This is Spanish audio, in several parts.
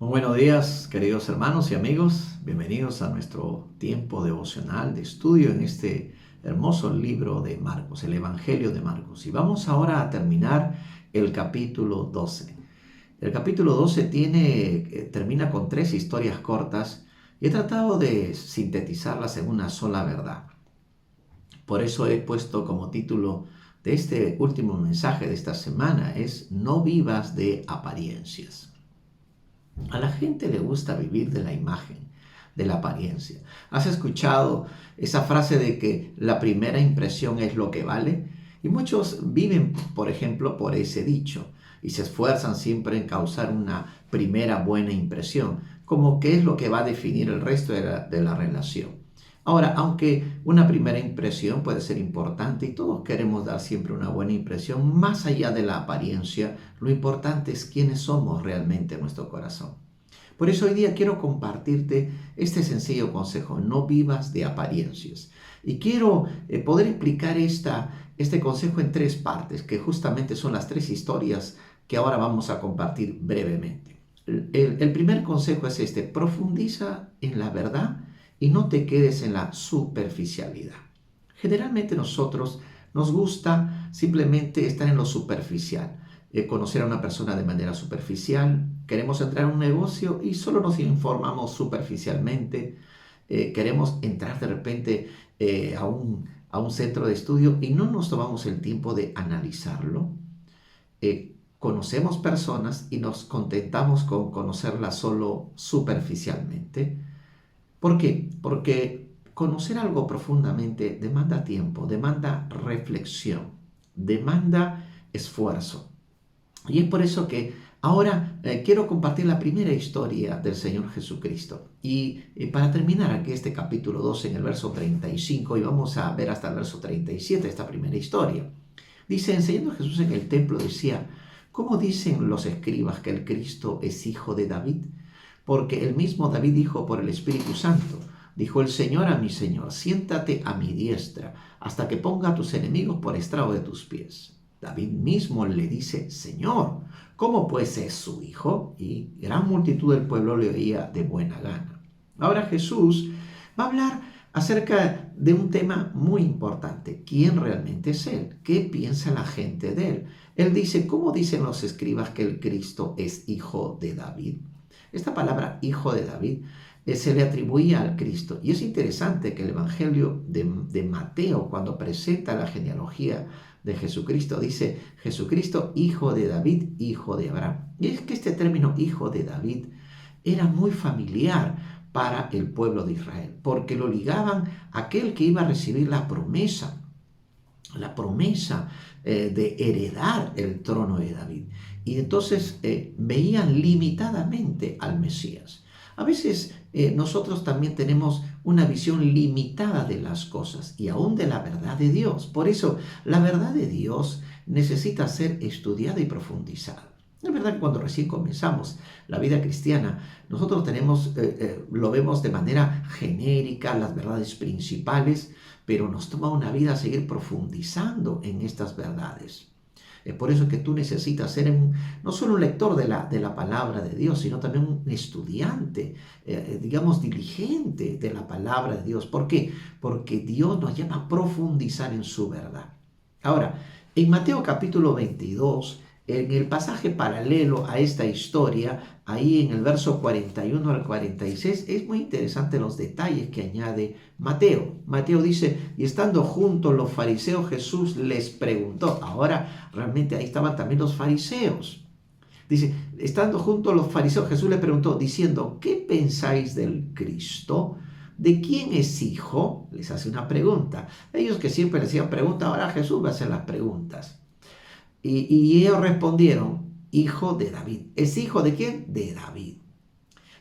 Muy buenos días, queridos hermanos y amigos. Bienvenidos a nuestro tiempo devocional de estudio en este hermoso libro de Marcos, el Evangelio de Marcos. Y vamos ahora a terminar el capítulo 12. El capítulo 12 termina con tres historias cortas y he tratado de sintetizarlas en una sola verdad. Por eso he puesto como título de este último mensaje de esta semana es No vivas de apariencias. A la gente le gusta vivir de la imagen, de la apariencia. ¿Has escuchado esa frase de que la primera impresión es lo que vale? Y muchos viven, por ejemplo, por ese dicho y se esfuerzan siempre en causar una primera buena impresión, como que es lo que va a definir el resto de la relación. Ahora, aunque una primera impresión puede ser importante y todos queremos dar siempre una buena impresión, más allá de la apariencia, lo importante es quiénes somos realmente en nuestro corazón. Por eso hoy día quiero compartirte este sencillo consejo: no vivas de apariencias. Y quiero poder explicar este consejo en tres partes, que justamente son las tres historias que ahora vamos a compartir brevemente. El primer consejo es este: profundiza en la verdad y no te quedes en la superficialidad. Generalmente nosotros nos gusta simplemente estar en lo superficial, conocer a una persona de manera superficial, queremos entrar a un negocio y solo nos informamos superficialmente, queremos entrar de repente a un centro de estudio y no nos tomamos el tiempo de analizarlo. Conocemos personas y nos contentamos con conocerlas solo superficialmente. ¿Por qué? Porque conocer algo profundamente demanda tiempo, demanda reflexión, demanda esfuerzo. Y es por eso que ahora quiero compartir la primera historia del Señor Jesucristo. Y para terminar aquí este capítulo 12 en el verso 35, y vamos a ver hasta el verso 37 esta primera historia. Dice: enseñando Jesús en el templo, decía: ¿cómo dicen los escribas que el Cristo es hijo de David? Porque el mismo David dijo por el Espíritu Santo: dijo el Señor a mi Señor, siéntate a mi diestra, hasta que ponga a tus enemigos por estrado de tus pies. David mismo le dice: Señor, ¿cómo pues es su hijo? Y gran multitud del pueblo le oía de buena gana. Ahora Jesús va a hablar acerca de un tema muy importante: ¿quién realmente es Él? ¿Qué piensa la gente de Él? Él dice: ¿cómo dicen los escribas que el Cristo es hijo de David? Esta palabra hijo de David se le atribuía al Cristo. Y es interesante que el Evangelio de Mateo, cuando presenta la genealogía de Jesucristo, dice: Jesucristo, hijo de David, hijo de Abraham. Y es que este término hijo de David era muy familiar para el pueblo de Israel, porque lo ligaban a aquel que iba a recibir la promesa de heredar el trono de David. Y entonces veían limitadamente al Mesías. A veces nosotros también tenemos una visión limitada de las cosas y aún de la verdad de Dios. Por eso la verdad de Dios necesita ser estudiada y profundizada. Es verdad que cuando recién comenzamos la vida cristiana, nosotros lo vemos de manera genérica, las verdades principales, pero nos toma una vida seguir profundizando en estas verdades. Es por eso que tú necesitas ser no solo un lector de la palabra de Dios, sino también un estudiante, digamos, diligente de la palabra de Dios. ¿Por qué? Porque Dios nos llama a profundizar en su verdad. Ahora, en Mateo capítulo 22, en el pasaje paralelo a esta historia, ahí en el verso 41 al 46, es muy interesante los detalles que añade Mateo. Mateo dice: y estando juntos los fariseos, Jesús les preguntó. Ahora realmente ahí estaban también los fariseos. Dice: estando juntos los fariseos, Jesús les preguntó diciendo: ¿qué pensáis del Cristo? ¿De quién es hijo? Les hace una pregunta. Ellos, que siempre les hacían preguntas, ahora Jesús va a hacer las preguntas. Y ellos respondieron: hijo de David. ¿Es hijo de quién? De David.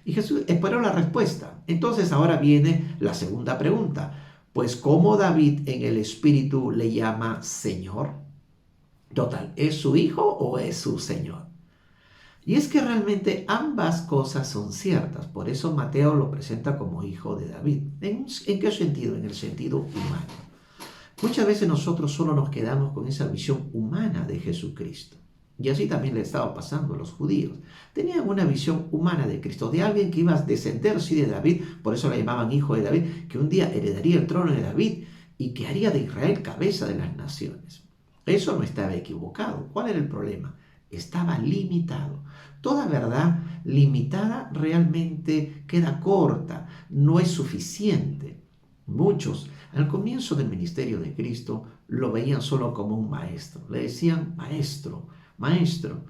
Y Jesús esperó la respuesta. Entonces ahora viene la segunda pregunta: pues ¿cómo David en el Espíritu le llama Señor? Total, ¿es su hijo o es su Señor? Y es que realmente ambas cosas son ciertas. Por eso Mateo lo presenta como hijo de David. ¿En qué sentido? En el sentido humano. Muchas veces nosotros solo nos quedamos con esa visión humana de Jesucristo. Y así también le estaba pasando a los judíos. Tenían una visión humana de Cristo, de alguien que iba a descender, sí, de David, por eso le llamaban hijo de David, que un día heredaría el trono de David y que haría de Israel cabeza de las naciones. Eso no estaba equivocado. ¿Cuál era el problema? Estaba limitado. Toda verdad limitada realmente queda corta, no es suficiente. Muchos, al comienzo del ministerio de Cristo, lo veían solo como un maestro. Le decían maestro, maestro.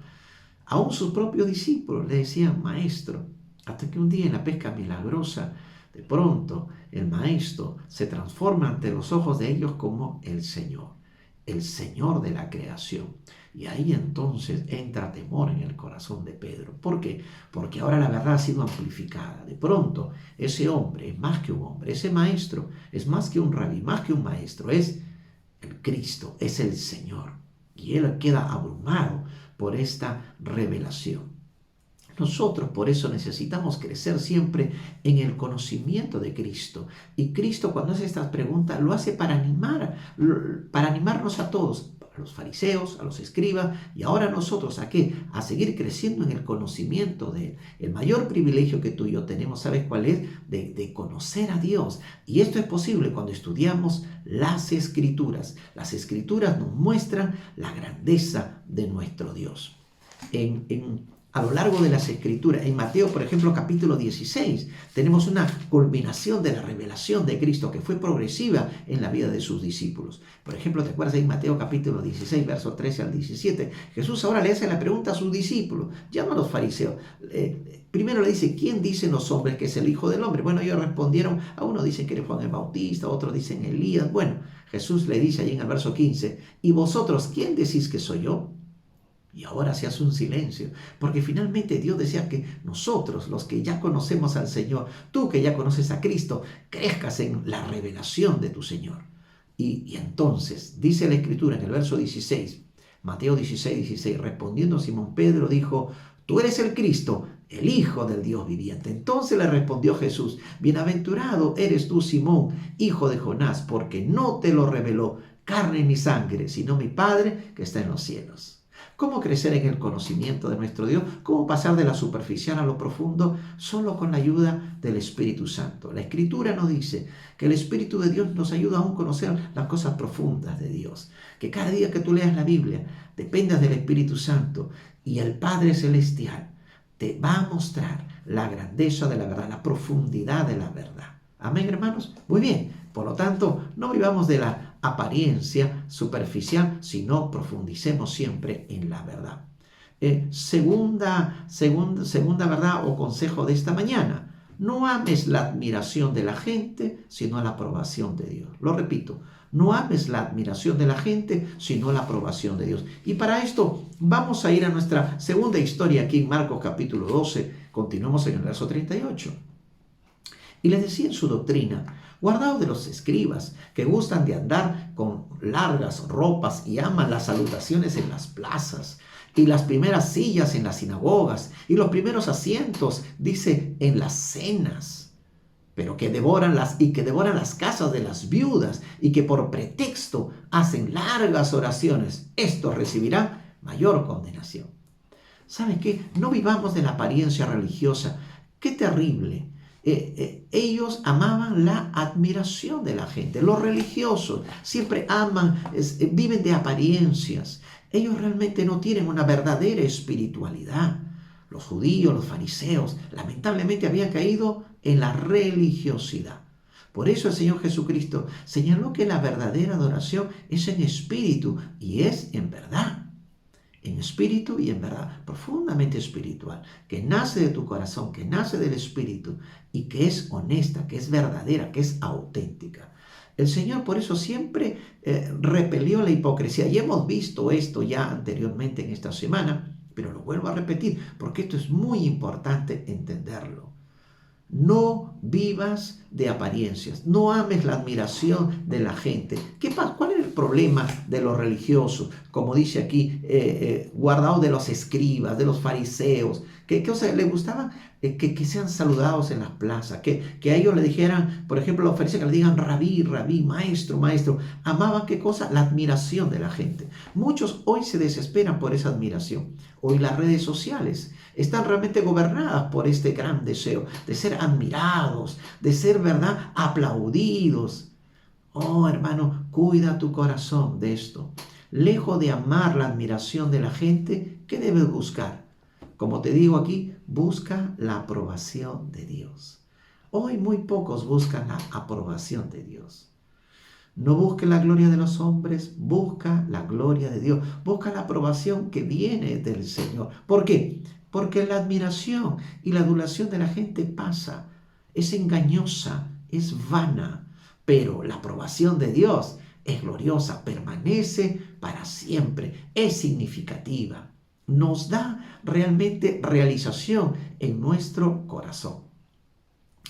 Aún sus propios discípulos le decían maestro. Hasta que un día en la pesca milagrosa, de pronto el maestro se transforma ante los ojos de ellos como el Señor de la creación. Y ahí entonces entra temor en el corazón de Pedro. ¿Por qué? Porque ahora la verdad ha sido amplificada. De pronto ese hombre es más que un hombre, ese maestro es más que un rabí, más que un maestro, es el Cristo, es el Señor. Y él queda abrumado por esta revelación. Nosotros por eso necesitamos crecer siempre en el conocimiento de Cristo. Y Cristo cuando hace estas preguntas lo hace para animarnos a todos, a los fariseos, a los escribas y ahora nosotros, ¿a qué? A seguir creciendo en el conocimiento de Él. El mayor privilegio que tú y yo tenemos, ¿sabes cuál es? De conocer a Dios. Y esto es posible cuando estudiamos las Escrituras. Las Escrituras nos muestran la grandeza de nuestro Dios. A lo largo de las Escrituras, en Mateo, por ejemplo, capítulo 16, tenemos una culminación de la revelación de Cristo que fue progresiva en la vida de sus discípulos. Por ejemplo, ¿te acuerdas en Mateo capítulo 16, versos 13 al 17? Jesús ahora le hace la pregunta a sus discípulos, llama a los fariseos. Primero le dice, ¿quién dicen los hombres que es el Hijo del Hombre? Bueno, ellos respondieron, a uno dicen que era Juan el Bautista, a otros dicen Elías. Bueno, Jesús le dice allí en el verso 15, ¿y vosotros quién decís que soy yo? Y ahora se hace un silencio, porque finalmente Dios desea que nosotros, los que ya conocemos al Señor, tú que ya conoces a Cristo, crezcas en la revelación de tu Señor. Y entonces, dice la Escritura en el verso 16, Mateo 16, 16, respondiendo Simón Pedro dijo, tú eres el Cristo, el Hijo del Dios viviente. Entonces le respondió Jesús, bienaventurado eres tú, Simón, hijo de Jonás, porque no te lo reveló carne ni sangre, sino mi Padre que está en los cielos. ¿Cómo crecer en el conocimiento de nuestro Dios? ¿Cómo pasar de la superficial a lo profundo? Solo con la ayuda del Espíritu Santo. La Escritura nos dice que el Espíritu de Dios nos ayuda aún a conocer las cosas profundas de Dios. Que cada día que tú leas la Biblia, dependas del Espíritu Santo y el Padre Celestial te va a mostrar la grandeza de la verdad, la profundidad de la verdad. Amén, hermanos. Muy bien. Por lo tanto, no vivamos de la apariencia superficial, sino profundicemos siempre en la verdad. Segunda verdad o consejo de esta mañana. No ames la admiración de la gente, sino la aprobación de Dios. Lo repito, no ames la admiración de la gente, sino la aprobación de Dios. Y para esto vamos a ir a nuestra segunda historia aquí en Marcos capítulo 12. Continuamos en el verso 38. Y les decía en su doctrina, guardaos de los escribas que gustan de andar con largas ropas y aman las salutaciones en las plazas y las primeras sillas en las sinagogas y los primeros asientos, dice, en las cenas, pero que devoran las casas de las viudas y que por pretexto hacen largas oraciones. Estos recibirán mayor condenación. ¿Saben qué? No vivamos de la apariencia religiosa. ¡Qué terrible! Ellos amaban la admiración de la gente. Los religiosos siempre viven de apariencias. Ellos realmente no tienen una verdadera espiritualidad. Los judíos, los fariseos, lamentablemente habían caído en la religiosidad. Por eso el Señor Jesucristo señaló que la verdadera adoración es en espíritu y es en verdad. En espíritu y en verdad, profundamente espiritual, que nace de tu corazón, que nace del espíritu y que es honesta, que es verdadera, que es auténtica. El Señor por eso siempre repelió la hipocresía y hemos visto esto ya anteriormente en esta semana, pero lo vuelvo a repetir porque esto es muy importante entenderlo. No vivas de apariencias, no ames la admiración de la gente. ¿Qué pasa? ¿Cuál es el problema de los religiosos? Como dice aquí, guardaos de los escribas, de los fariseos, o sea, le gustaba que sean saludados en las plazas, que a ellos le dijeran, por ejemplo, los fariseos que le digan rabí, rabí, maestro, maestro. Amaban qué cosa, la admiración de la gente. Muchos hoy se desesperan por esa admiración. Hoy las redes sociales están realmente gobernadas por este gran deseo de ser admirados, de ser, ¿verdad?, aplaudidos. Oh, hermano, cuida tu corazón de esto. Lejos de amar la admiración de la gente, ¿qué debes buscar? Como te digo aquí, busca la aprobación de Dios. Hoy muy pocos buscan la aprobación de Dios. No busques la gloria de los hombres, busca la gloria de Dios. Busca la aprobación que viene del Señor. ¿Por qué? Porque la admiración y la adulación de la gente pasa. Es engañosa, es vana. Pero la aprobación de Dios es gloriosa, permanece para siempre, es significativa. Nos da realmente realización en nuestro corazón.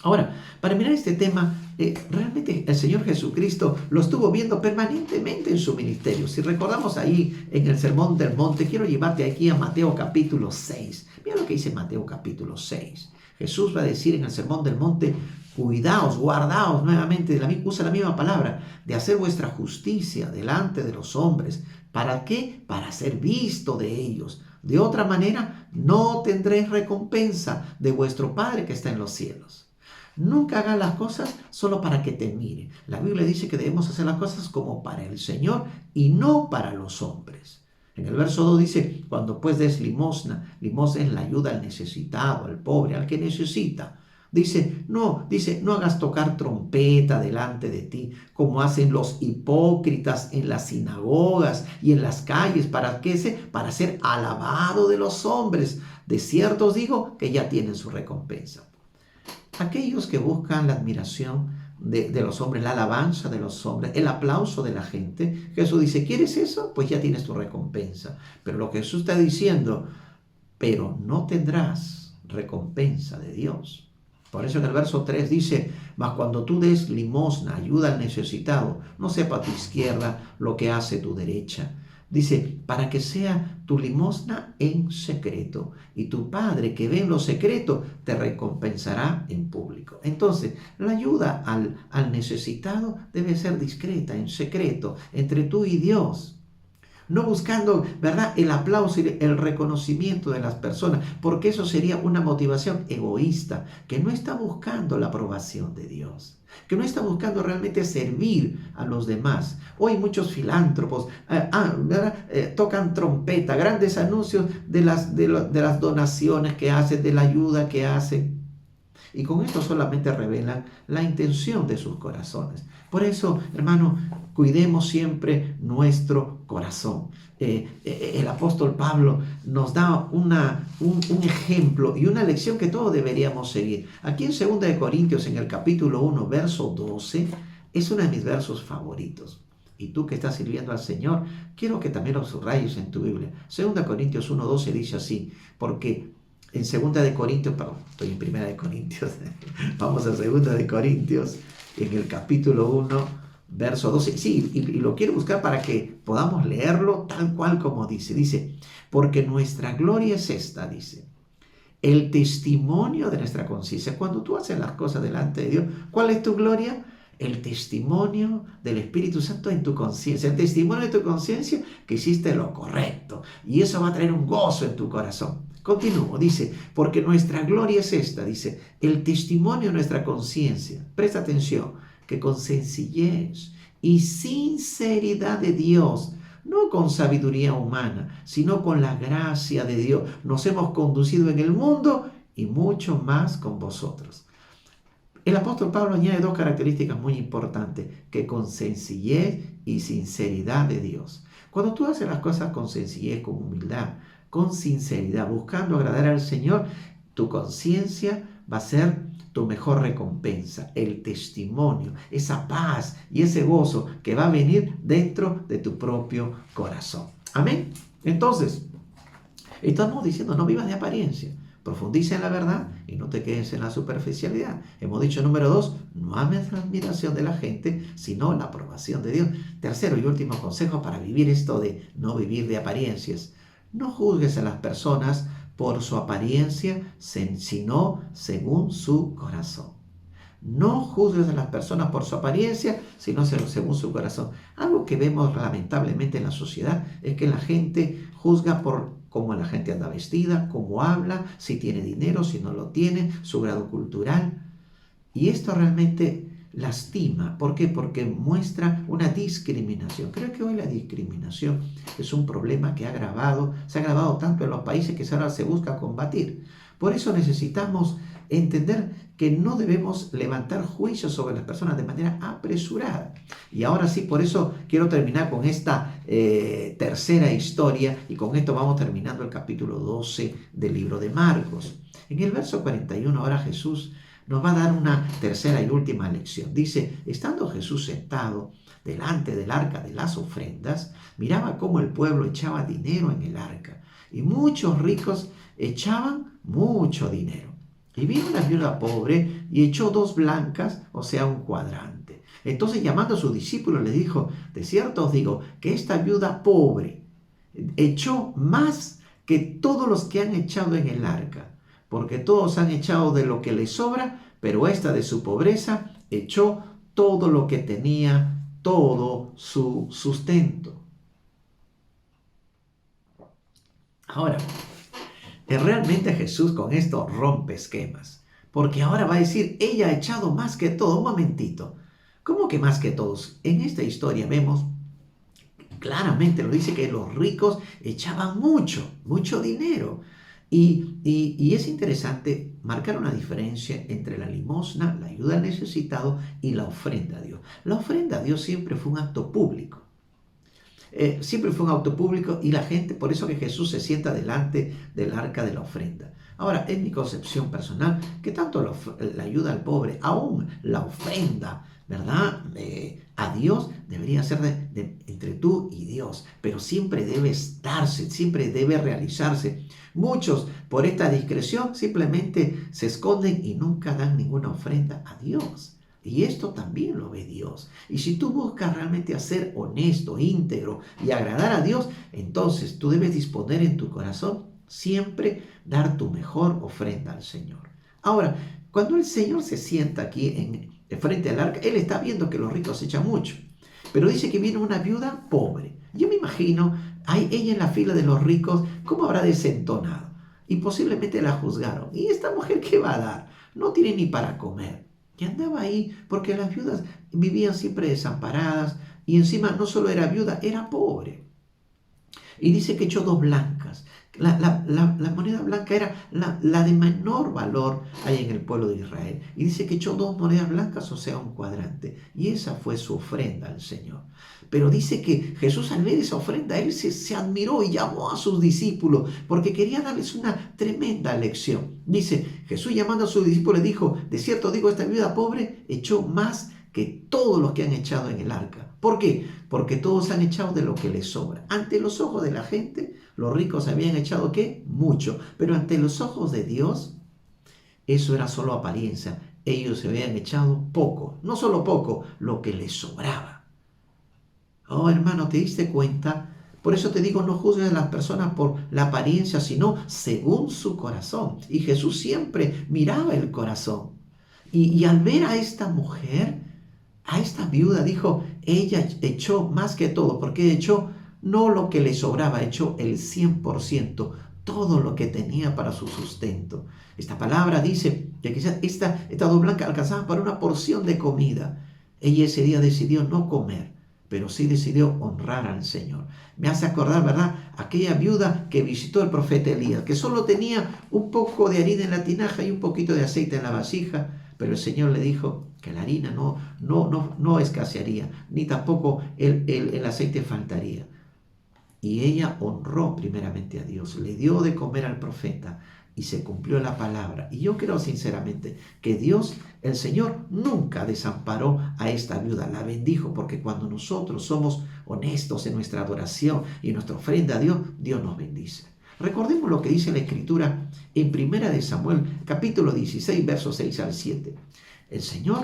Ahora, para mirar este tema, realmente el Señor Jesucristo lo estuvo viendo permanentemente en su ministerio. Si recordamos ahí en el Sermón del Monte, quiero llevarte aquí a Mateo capítulo 6. Mira lo que dice Mateo capítulo 6. Jesús va a decir en el Sermón del Monte, cuidaos, guardaos nuevamente, usa la misma palabra, de hacer vuestra justicia delante de los hombres. ¿Para qué? Para ser visto de ellos. De otra manera, no tendréis recompensa de vuestro Padre que está en los cielos. Nunca hagas las cosas solo para que te mire. La Biblia dice que debemos hacer las cosas como para el Señor y no para los hombres. En el verso 2 dice, cuando pues des limosna, limosna es la ayuda al necesitado, al pobre, al que necesita. Dice, no hagas tocar trompeta delante de ti, como hacen los hipócritas en las sinagogas y en las calles, ¿para qué? Para ser alabado de los hombres. De cierto os digo que ya tienen su recompensa. Aquellos que buscan la admiración de los hombres, la alabanza de los hombres, el aplauso de la gente, Jesús dice, ¿quieres eso? Pues ya tienes tu recompensa. Pero lo que Jesús está diciendo, pero no tendrás recompensa de Dios. Por eso en el verso 3 dice, mas cuando tú des limosna, ayuda al necesitado, no sepa tu izquierda lo que hace tu derecha. Dice, para que sea tu limosna en secreto, y tu Padre que ve en lo secreto te recompensará en público. Entonces, la ayuda al necesitado debe ser discreta, en secreto, entre tú y Dios. No buscando, ¿verdad?, el aplauso y el reconocimiento de las personas, porque eso sería una motivación egoísta, que no está buscando la aprobación de Dios, que no está buscando realmente servir a los demás. Hoy muchos filántropos tocan trompeta, grandes anuncios de las donaciones que hacen, de la ayuda que hacen. Y con esto solamente revelan la intención de sus corazones. Por eso, hermano, cuidemos siempre nuestro corazón. El apóstol Pablo nos da un ejemplo y una lección que todos deberíamos seguir. Aquí en 2 Corintios, en el capítulo 1, verso 12, es uno de mis versos favoritos. Y tú que estás sirviendo al Señor, quiero que también lo subrayes en tu Biblia. 2 Corintios 1:12 dice así, porque en 2 Corintios, perdón, estoy en 1 Corintios, vamos a 2 Corintios, en el capítulo 1, verso 12, sí, y lo quiero buscar para que podamos leerlo tal cual como dice. Dice, porque nuestra gloria es esta, dice, el testimonio de nuestra conciencia. Cuando tú haces las cosas delante de Dios, ¿cuál es tu gloria? El testimonio del Espíritu Santo en tu conciencia, el testimonio de tu conciencia que hiciste lo correcto, y eso va a traer un gozo en tu corazón. Continúo, dice, porque nuestra gloria es esta, dice, el testimonio de nuestra conciencia. Presta atención, que con sencillez y sinceridad de Dios, no con sabiduría humana, sino con la gracia de Dios, nos hemos conducido en el mundo y mucho más con vosotros. El apóstol Pablo añade dos características muy importantes, que con sencillez y sinceridad de Dios. Cuando tú haces las cosas con sencillez, con humildad, con sinceridad, buscando agradar al Señor, tu conciencia va a ser tu mejor recompensa, el testimonio, esa paz y ese gozo que va a venir dentro de tu propio corazón. Amén. Entonces, estamos diciendo, no vivas de apariencia. Profundiza en la verdad y no te quedes en la superficialidad. Hemos dicho número 2, no ames la admiración de la gente, sino la aprobación de Dios. Tercero y último consejo para vivir esto de no vivir de apariencias. No juzgues a las personas por su apariencia, sino según su corazón. No juzgues a las personas por su apariencia, sino según su corazón. Algo que vemos lamentablemente en la sociedad es que la gente juzga por cómo la gente anda vestida, cómo habla, si tiene dinero, si no lo tiene, su grado cultural. Y esto realmente lastima. ¿Por qué? Porque muestra una discriminación. Creo que hoy la discriminación es un problema que se ha agravado tanto en los países que ahora se busca combatir. Por eso necesitamos entender que no debemos levantar juicios sobre las personas de manera apresurada. Y ahora sí, por eso quiero terminar con esta tercera historia, y con esto vamos terminando el capítulo 12 del libro de Marcos. En el verso 41 ahora Jesús nos va a dar una tercera y última lección. Dice, estando Jesús sentado delante del arca de las ofrendas, miraba cómo el pueblo echaba dinero en el arca, y muchos ricos echaban mucho dinero. Y vino una viuda pobre y echó 2 blancas, o sea, un cuadrante. Entonces, llamando a sus discípulos, le dijo, de cierto os digo que esta viuda pobre echó más que todos los que han echado en el arca, porque todos han echado de lo que les sobra, pero esta de su pobreza echó todo lo que tenía, todo su sustento. Ahora, realmente Jesús con esto rompe esquemas, porque ahora va a decir, ella ha echado más que todo. Un momentito, ¿cómo que más que todos? En esta historia vemos claramente, lo dice, que los ricos echaban mucho dinero. Y es interesante marcar una diferencia entre la limosna, la ayuda al necesitado, y la ofrenda a Dios. La ofrenda a Dios siempre fue un acto público. Siempre fue un acto público, y la gente, por eso que Jesús se sienta delante del arca de la ofrenda. Ahora, en mi concepción personal, que tanto la ayuda al pobre, aún la ofrenda, ¿verdad? A Dios debería ser entre tú y Dios, pero siempre debe darse, siempre debe realizarse. Muchos, por esta discreción, simplemente se esconden y nunca dan ninguna ofrenda a Dios. Y esto también lo ve Dios. Y si tú buscas realmente ser honesto, íntegro y agradar a Dios, entonces tú debes disponer en tu corazón siempre dar tu mejor ofrenda al Señor. Ahora, cuando el Señor se sienta aquí frente al arca, Él está viendo que los ricos echan mucho. Pero dice que viene una viuda pobre. Yo me imagino, ella en la fila de los ricos, ¿cómo habrá desentonado? Y posiblemente la juzgaron. ¿Y esta mujer qué va a dar? No tiene ni para comer. Y andaba ahí porque las viudas vivían siempre desamparadas, y encima no solo era viuda, era pobre. Y dice que echó 2 blancas. La moneda blanca era la de menor valor ahí en el pueblo de Israel. Y dice que echó 2 monedas blancas, o sea, un cuadrante. Y esa fue su ofrenda al Señor. Pero dice que Jesús, al ver esa ofrenda, Él se admiró y llamó a sus discípulos porque quería darles una tremenda lección. Dice, Jesús, llamando a sus discípulos, dijo, de cierto digo, esta viuda pobre echó más que todos los que han echado en el arca. ¿Por qué? Porque todos han echado de lo que les sobra. Ante los ojos de la gente, los ricos habían echado, ¿qué? Mucho. Pero ante los ojos de Dios, eso era solo apariencia. Ellos se habían echado poco. No solo poco, lo que les sobraba. Oh, hermano, ¿te diste cuenta? Por eso te digo, no juzgues a las personas por la apariencia, sino según su corazón. Y Jesús siempre miraba el corazón. Y al ver a esta mujer, a esta viuda, dijo, ella echó más que todo, porque echó no lo que le sobraba, echó el 100%, todo lo que tenía para su sustento. Esta palabra dice que quizás esta 2 blancas alcanzaban para una porción de comida. Ella ese día decidió no comer, pero sí decidió honrar al Señor. Me hace acordar, ¿verdad?, aquella viuda que visitó el profeta Elías, que solo tenía un poco de harina en la tinaja y un poquito de aceite en la vasija, pero el Señor le dijo que la harina no escasearía, ni tampoco el aceite faltaría. Y ella honró primeramente a Dios, le dio de comer al profeta, y se cumplió la palabra. Y yo creo sinceramente que Dios, el Señor, nunca desamparó a esta viuda, la bendijo, porque cuando nosotros somos honestos en nuestra adoración y nuestra ofrenda a Dios, Dios nos bendice. Recordemos lo que dice la Escritura en 1 Samuel, capítulo 16, versos 6 al 7. El Señor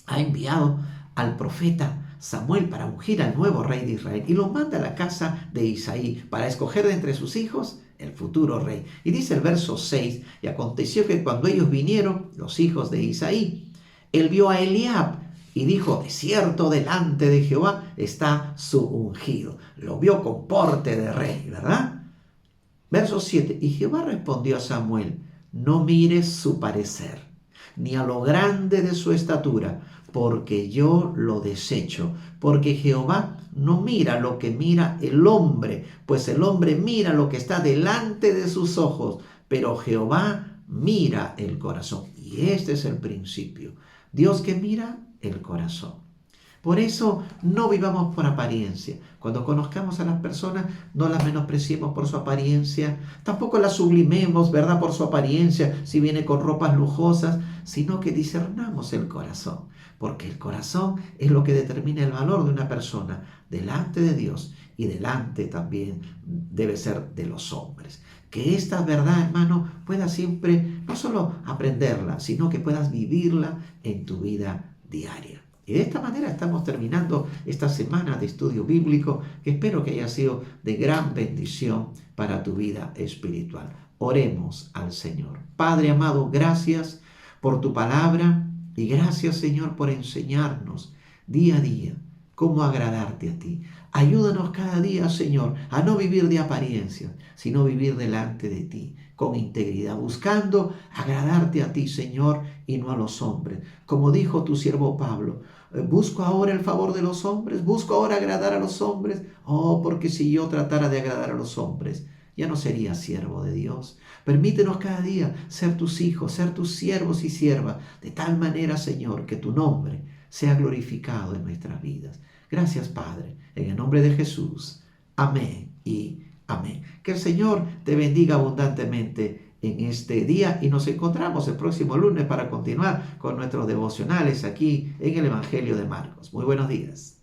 ha enviado al profeta Samuel para ungir al nuevo rey de Israel, y lo manda a la casa de Isaí para escoger de entre sus hijos el futuro rey. Y dice el verso 6, y aconteció que cuando ellos vinieron, los hijos de Isaí, él vio a Eliab y dijo, de cierto delante de Jehová está su ungido. Lo vio con porte de rey, ¿verdad? Verso 7, y Jehová respondió a Samuel, no mires su parecer, ni a lo grande de su estatura, porque yo lo desecho, porque Jehová no mira lo que mira el hombre, pues el hombre mira lo que está delante de sus ojos, pero Jehová mira el corazón. Y este es el principio. Dios que mira el corazón. Por eso no vivamos por apariencia. Cuando conozcamos a las personas, no las menospreciemos por su apariencia, tampoco las sublimemos, ¿verdad?, por su apariencia, si viene con ropas lujosas, sino que discernamos el corazón, porque el corazón es lo que determina el valor de una persona delante de Dios y delante también debe ser de los hombres. Que esta verdad, hermano, puedas siempre no solo aprenderla, sino que puedas vivirla en tu vida diaria. Y de esta manera estamos terminando esta semana de estudio bíblico que espero que haya sido de gran bendición para tu vida espiritual. Oremos al Señor. Padre amado, gracias por tu palabra y gracias, Señor, por enseñarnos día a día cómo agradarte a ti. Ayúdanos cada día, Señor, a no vivir de apariencias, sino vivir delante de ti con integridad, buscando agradarte a ti, Señor, y no a los hombres. Como dijo tu siervo Pablo, busco ahora el favor de los hombres, busco ahora agradar a los hombres. Oh, porque si yo tratara de agradar a los hombres, ya no sería siervo de Dios. Permítenos cada día ser tus hijos, ser tus siervos y siervas, de tal manera, Señor, que tu nombre sea glorificado en nuestras vidas. Gracias, Padre, en el nombre de Jesús. Amén y amén. Que el Señor te bendiga abundantemente en este día y nos encontramos el próximo lunes para continuar con nuestros devocionales aquí en el Evangelio de Marcos. Muy buenos días.